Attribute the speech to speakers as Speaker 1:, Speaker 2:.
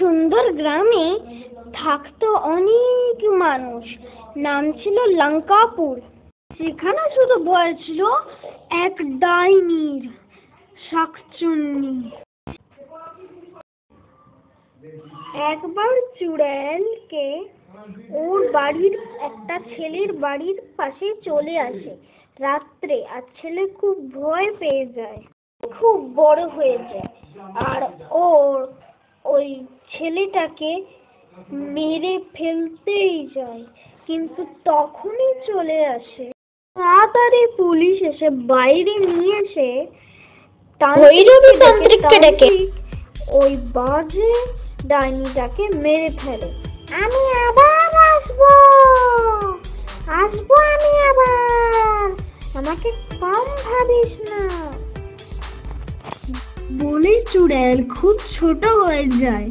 Speaker 1: সুন্দর গ্রামে থাকতো অনেক মানুষ। নাম ছিল লঙ্কাপুর। সেখানে শুধু ভয় ছিল এক ডাইনির, শাকচুন্নি। একবার চুড়েলকে ওর বাড়ির একটা ছেলের বাড়ির পাশে চলে আসে রাত্রে, আর ছেলে খুব ভয় পেয়ে যায়, খুব বড় হয়ে যায়, আর ওই ছেলেটাকে মেরে ফেলতেই যায়। কিন্তু তখনই চলে আসে তাড়াতাড়ি পুলিশ এসে বাইরে নিয়ে এসে
Speaker 2: ভৈরবী তান্ত্রিককে ডেকে
Speaker 1: ওই বাজে ডাইনিটাকে মেরে ফেলে। আমি আবার আসবো, আমি আবার, আমাকে কম ভাবিস না বলে চুড়েল খুব ছোট হয়ে যায়।